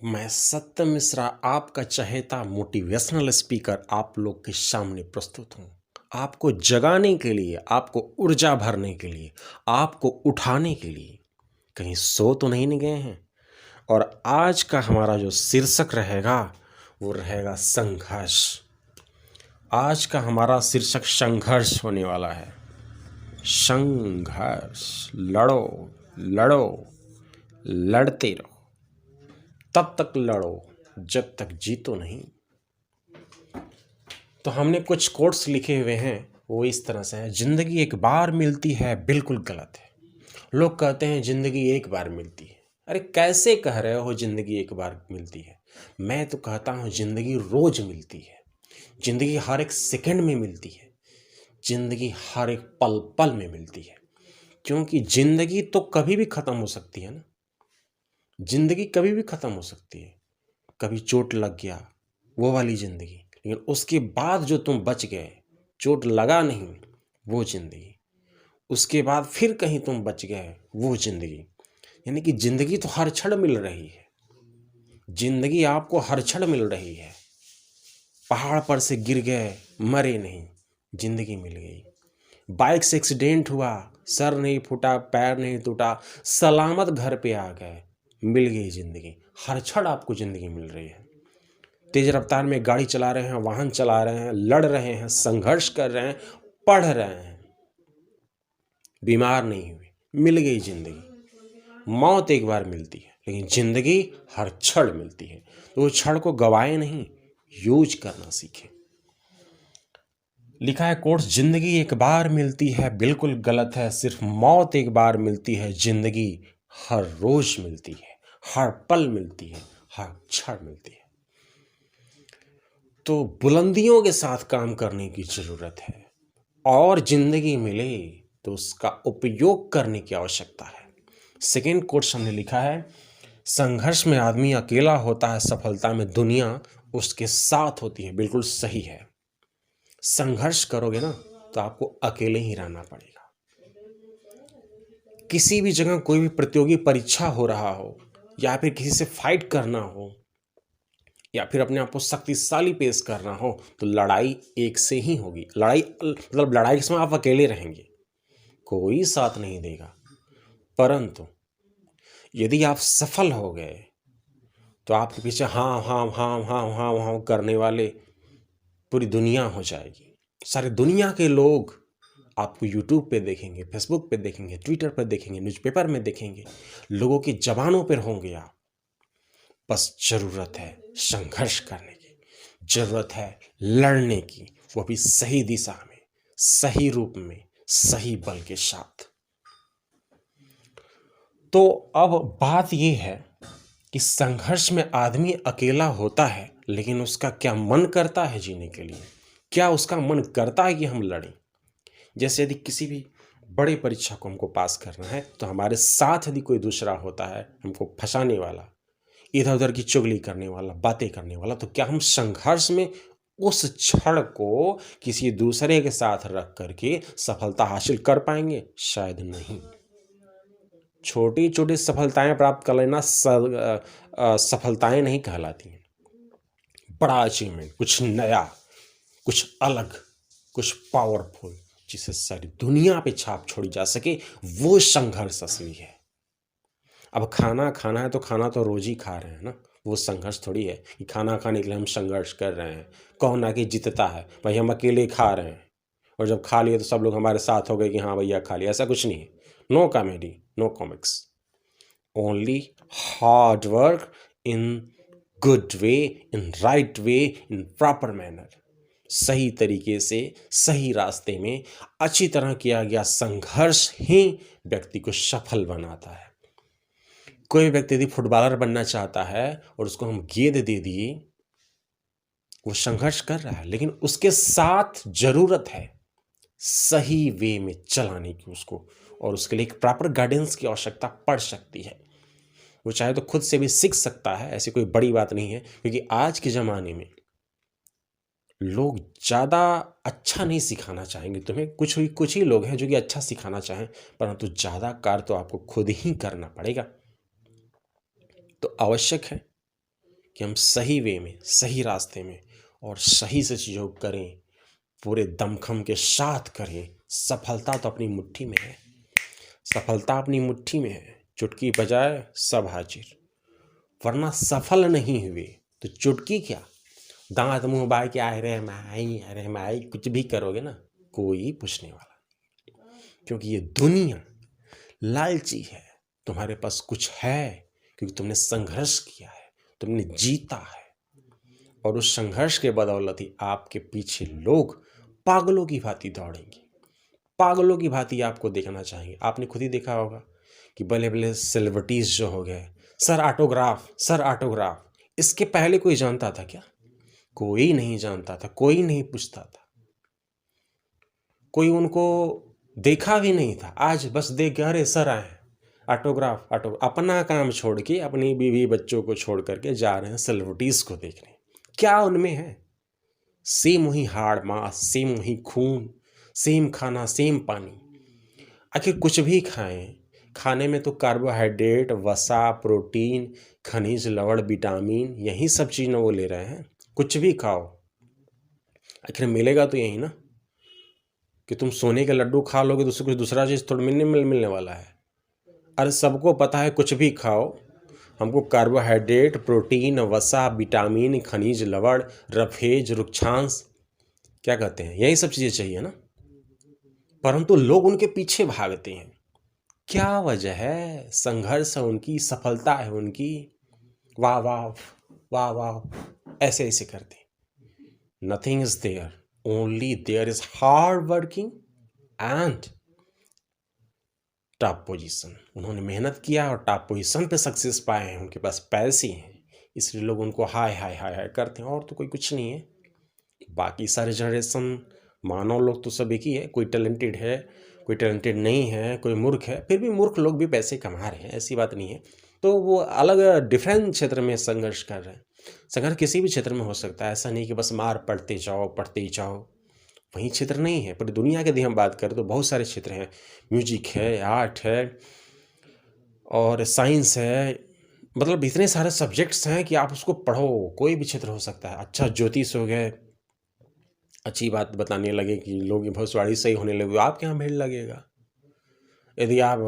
मैं सत्यम मिश्रा आपका चहेता मोटिवेशनल स्पीकर आप लोग के सामने प्रस्तुत हूँ। आपको जगाने के लिए, आपको ऊर्जा भरने के लिए, आपको उठाने के लिए। कहीं सो तो नहीं गए हैं। और आज का हमारा जो शीर्षक रहेगा वो रहेगा संघर्ष। आज का हमारा शीर्षक संघर्ष होने वाला है। संघर्ष, लड़ो लड़ो, लड़ते रहो, तब तक लड़ो जब तक जीतो नहीं। तो हमने कुछ कोट्स लिखे हुए हैं, वो इस तरह से हैं। जिंदगी एक बार मिलती है बिल्कुल गलत है। लोग कहते हैं जिंदगी एक बार मिलती है। अरे कैसे कह रहे हो जिंदगी एक बार मिलती है? मैं तो कहता हूँ जिंदगी रोज मिलती है। जिंदगी हर एक सेकंड में मिलती है। जिंदगी हर एक पल पल में मिलती है। क्योंकि जिंदगी तो कभी भी खत्म हो सकती है ना। जिंदगी कभी भी खत्म हो सकती है। कभी चोट लग गया, वो वाली जिंदगी, लेकिन उसके बाद जो तुम बच गए, चोट लगा नहीं, वो जिंदगी। उसके बाद फिर कहीं तुम बच गए, वो जिंदगी। यानी कि जिंदगी तो हर क्षण मिल रही है। जिंदगी आपको हर क्षण मिल रही है। पहाड़ पर से गिर गए, मरे नहीं, जिंदगी मिल गई। बाइक से एक्सीडेंट हुआ, सर नहीं फूटा, पैर नहीं टूटा, सलामत घर पे आ गए, मिल गई जिंदगी। हर क्षण आपको जिंदगी मिल रही है। तेज रफ्तार में गाड़ी चला रहे हैं, वाहन चला रहे हैं, लड़ रहे हैं, संघर्ष कर रहे हैं, पढ़ रहे हैं, बीमार नहीं हुए, मिल गई जिंदगी। मौत एक बार मिलती है, लेकिन जिंदगी हर क्षण मिलती है। तो उस क्षण को गवाए नहीं, यूज करना सीखें। लिखा है कोट्स, जिंदगी एक बार मिलती है बिल्कुल गलत है, सिर्फ मौत एक बार मिलती है। जिंदगी हर रोज मिलती है, हर पल मिलती है, हर क्षण मिलती है। तो बुलंदियों के साथ काम करने की जरूरत है। और जिंदगी मिले तो उसका उपयोग करने की आवश्यकता है। सेकेंड कोट्स हमने लिखा है, संघर्ष में आदमी अकेला होता है, सफलता में दुनिया उसके साथ होती है। बिल्कुल सही है। संघर्ष करोगे ना तो आपको अकेले ही रहना पड़ेगा। किसी भी जगह कोई भी प्रतियोगी परीक्षा हो रहा हो, या फिर किसी से फाइट करना हो, या फिर अपने आप को शक्तिशाली पेश करना हो, तो लड़ाई एक से ही होगी। लड़ाई मतलब लड़ाई के समय आप अकेले रहेंगे, कोई साथ नहीं देगा। परंतु यदि आप सफल हो गए तो आपके पीछे हाँ हाँ हाँ हाँ हाँ हाँ करने वाले पूरी दुनिया हो जाएगी। सारी दुनिया के लोग आपको यूट्यूब पे देखेंगे, फेसबुक पे देखेंगे, ट्विटर पे देखेंगे, न्यूज़पेपर में देखेंगे, लोगों की जबानों पर होंगे आप। बस जरूरत है संघर्ष करने की, जरूरत है लड़ने की, वो भी सही दिशा में, सही रूप में, सही बल के साथ। तो अब बात ये है कि संघर्ष में आदमी अकेला होता है, लेकिन उसका क्या मन करता है जीने के लिए? क्या उसका मन करता है कि हम लड़ें? जैसे यदि किसी भी बड़ी परीक्षा को हमको पास करना है, तो हमारे साथ यदि कोई दूसरा होता है हमको फंसाने वाला, इधर उधर की चुगली करने वाला, बातें करने वाला, तो क्या हम संघर्ष में उस क्षण को किसी दूसरे के साथ रख करके सफलता हासिल कर पाएंगे? शायद नहीं। छोटी छोटी सफलताएं प्राप्त कर लेना सफलताएं नहीं कहलाती हैं। बड़ा अचीवमेंट, कुछ नया, कुछ अलग, कुछ पावरफुल, जिसे सारी दुनिया पे छाप छोड़ी जा सके, वो संघर्ष असली है। अब खाना खाना है तो खाना तो रोज ही खा रहे हैं ना, वो संघर्ष थोड़ी है कि खाना खाने के लिए हम संघर्ष कर रहे हैं। कौन आगे जीतता है? भाई हम अकेले खा रहे हैं, और जब खा लिए तो सब लोग हमारे साथ हो गए कि हाँ भैया खा लिया। ऐसा कुछ नहीं है। No comedy, no comics, only hard work in good way, in right way, in proper manner. सही तरीके से, सही रास्ते में, अच्छी तरह किया गया संघर्ष ही व्यक्ति को सफल बनाता है। कोई व्यक्ति यदि फुटबॉलर बनना चाहता है और उसको हम गेंद दे दिए, वो संघर्ष कर रहा है, लेकिन उसके साथ जरूरत है सही वे में चलाने की उसको, और उसके लिए एक प्रॉपर गाइडेंस की आवश्यकता पड़ सकती है। वो चाहे तो खुद से भी सीख सकता है, ऐसी कोई बड़ी बात नहीं है। क्योंकि आज के ज़माने में लोग ज़्यादा अच्छा नहीं सिखाना चाहेंगे तुम्हें। कुछ ही लोग हैं जो कि अच्छा सिखाना चाहें, परंतु ज़्यादा कार्य तो आपको खुद ही करना पड़ेगा। तो आवश्यक है कि हम सही वे में, सही रास्ते में और सही से चीज़ों को करें, पूरे दमखम के साथ करें। सफलता तो अपनी मुट्ठी में है, सफलता अपनी मुट्ठी में है। चुटकी बजाए सब हाजिर, वरना सफल नहीं हुए तो चुटकी क्या, दांत मुंह बाय के अरे माई कुछ भी करोगे ना, कोई पूछने वाला नहीं। क्योंकि ये दुनिया लालची है। तुम्हारे पास कुछ है क्योंकि तुमने संघर्ष किया है, तुमने जीता है, और उस संघर्ष के बदौलत ही आपके पीछे लोग पागलों की भांति दौड़ेंगे, पागलों की भांति आपको देखना चाहेंगे। आपने खुद ही देखा होगा कि बड़े बड़े सेलिब्रिटीज जो हो गए, सर ऑटोग्राफ, सर ऑटोग्राफ, इसके पहले कोई जानता था क्या? कोई नहीं जानता था, कोई नहीं पूछता था, कोई उनको देखा भी नहीं था। आज बस देख के अरे सर आए ऑटोग्राफ, अपना काम छोड़ के, अपनी बीवी बच्चों को छोड़ करके जा रहे हैं सेलिब्रिटीज को देखने। क्या उनमें है? सेम वही हाड़ मांस, सेम वही खून, सेम खाना, सेम पानी। आखिर कुछ भी खाएं, खाने में तो कार्बोहाइड्रेट, वसा, प्रोटीन, खनिज, लवण, विटामिन, यही सब चीज़ ना वो ले रहे हैं। कुछ भी खाओ, आखिर मिलेगा तो यही ना। कि तुम सोने के लड्डू खा लोगे तो उससे कुछ दूसरा चीज़ थोड़ा मिलने वाला है। अरे सबको पता है कुछ भी खाओ, हमको कार्बोहाइड्रेट, प्रोटीन, वसा, विटामिन, खनिज, लवण, रफेज, रुक्षांश, क्या कहते हैं, यही सब चीज़ें चाहिए ना। परंतु लोग उनके पीछे भागते हैं। क्या वजह है? संघर्ष है उनकी, सफलता है उनकी, वाह वाह वाह वाह, ऐसे ऐसे करते। Nothing is there, only there is hard working and top position. उन्होंने मेहनत किया और टॉप पोजीशन पे सक्सेस पाए हैं, उनके पास पैसे हैं, इसलिए लोग उनको हाय हाय हाय हाय करते हैं, और तो कोई कुछ नहीं है। बाकी सारे जनरेशन मानव लोग तो सब एक ही है, कोई टैलेंटेड है, कोई टैलेंटेड नहीं है, कोई मूर्ख है, फिर भी मूर्ख लोग भी पैसे कमा रहे हैं, ऐसी बात नहीं है। तो वो अलग डिफरेंट क्षेत्र में संघर्ष कर रहे हैं। संघर्ष किसी भी क्षेत्र में हो सकता है, ऐसा नहीं कि बस मार पढ़ते जाओ पढ़ते ही जाओ, वही क्षेत्र नहीं है। पर दुनिया के यदि हम बात करें तो बहुत सारे क्षेत्र हैं, म्यूजिक है, आर्ट है और साइंस है, मतलब इतने सारे सब्जेक्ट्स हैं कि आप उसको पढ़ो, कोई भी क्षेत्र हो सकता है। अच्छा ज्योतिष हो गए, अच्छी बात बताने लगे कि लोग की भविष्यवाणी सही होने लगे, आपके यहाँ भीड़ लगेगा। यदि आप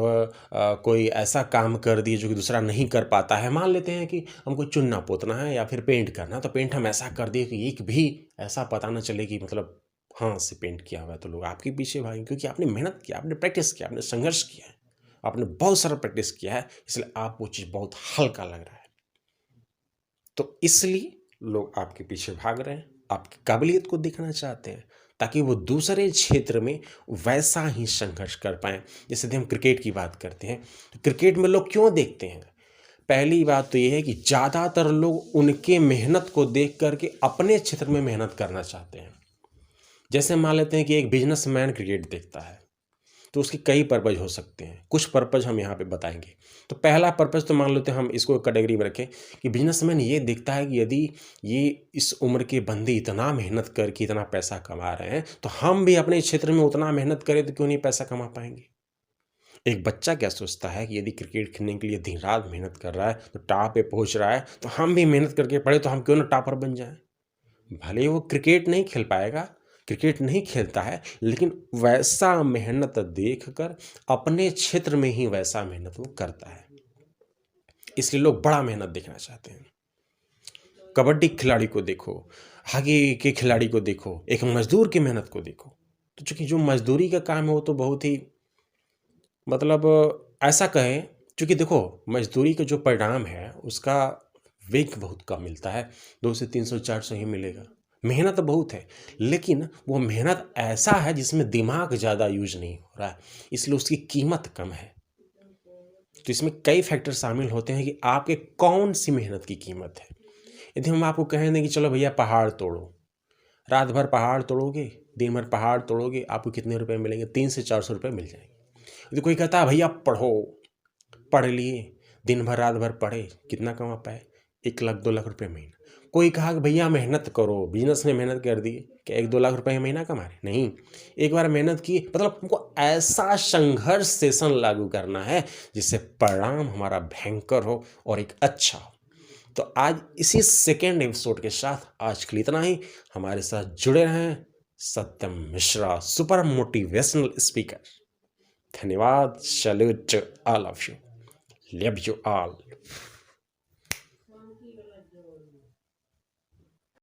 कोई ऐसा काम कर दिए जो कि दूसरा नहीं कर पाता है, मान लेते हैं कि हमको चुनना पोतना है या फिर पेंट करना, तो पेंट हम ऐसा कर दिए कि एक भी ऐसा पता ना चले कि मतलब हाथ से पेंट किया हुआ है, तो लोग आपके पीछे भागेंगे, क्योंकि आपने मेहनत किया, आपने प्रैक्टिस किया, आपने संघर्ष किया है, आपने बहुत सारा प्रैक्टिस किया है, इसलिए आप वो चीज़ बहुत हल्का लग रहा है। तो इसलिए लोग आपके पीछे भाग रहे हैं, आपकी काबिलियत को देखना चाहते हैं, ताकि वो दूसरे क्षेत्र में वैसा ही संघर्ष कर पाएँ। जैसे हम क्रिकेट की बात करते हैं, तो क्रिकेट में लोग क्यों देखते हैं? पहली बात तो ये है कि ज़्यादातर लोग उनके मेहनत को देख करके अपने क्षेत्र में मेहनत करना चाहते हैं। जैसे मान लेते हैं कि एक बिजनेसमैन क्रिकेट देखता है, तो उसके कई पर्पज़ हो सकते हैं, कुछ पर्पज़ हम यहाँ पे बताएंगे। तो पहला पर्पज़ तो मान लेते हैं, हम इसको कैटेगरी में रखें कि बिजनेसमैन ये देखता है कि यदि ये इस उम्र के बंदे इतना मेहनत करके इतना पैसा कमा रहे हैं, तो हम भी अपने क्षेत्र में उतना मेहनत करें तो क्यों नहीं पैसा कमा पाएंगे। एक बच्चा क्या सोचता है कि यदि क्रिकेट खेलने के लिए दिन रात मेहनत कर रहा है, तो टॉप पे पहुँच रहा है, तो हम भी मेहनत करके पढ़े तो हम क्यों ना टॉपर बन जाएँ। भले वो क्रिकेट नहीं खेल पाएगा, क्रिकेट नहीं खेलता है, लेकिन वैसा मेहनत देखकर अपने क्षेत्र में ही वैसा मेहनत वो करता है, इसलिए लोग बड़ा मेहनत देखना चाहते हैं। कबड्डी खिलाड़ी को देखो, हॉकी के खिलाड़ी को देखो, एक मजदूर की मेहनत को देखो। तो चूंकि जो मजदूरी का काम है वो तो बहुत ही मतलब ऐसा कहें, चूंकि देखो मजदूरी का जो परिणाम है उसका वेग बहुत कम मिलता है, 200 300 400 ही मिलेगा। मेहनत बहुत है, लेकिन वो मेहनत ऐसा है जिसमें दिमाग ज़्यादा यूज नहीं हो रहा है, इसलिए उसकी कीमत कम है। तो इसमें कई फैक्टर शामिल होते हैं कि आपके कौन सी मेहनत की कीमत है। यदि हम आपको कहें कि चलो भैया पहाड़ तोड़ो, रात भर पहाड़ तोड़ोगे, दिन भर पहाड़ तोड़ोगे, आपको कितने रुपए मिलेंगे? 300 से 400 रुपये मिल जाएंगे। यदि कोई कहता है भैया पढ़ो, पढ़ लिए, दिन भर रात भर पढ़े, कितना कमा पाए? 1 लाख 2 लाख रुपये महीना। कोई कहा कि भैया मेहनत करो, बिजनेस में मेहनत कर दी, क्या 1 2 लाख रुपये महीना कमा रहे? नहीं, एक बार मेहनत की, मतलब हमको ऐसा संघर्ष सेशन लागू करना है जिससे परिणाम हमारा भयंकर हो और एक अच्छा हो। तो आज इसी सेकेंड एपिसोड के साथ आज के लिए इतना ही। हमारे साथ जुड़े रहें Satyam Mishra, super motivational speaker. धन्यवाद। Salute to all of you, love you all.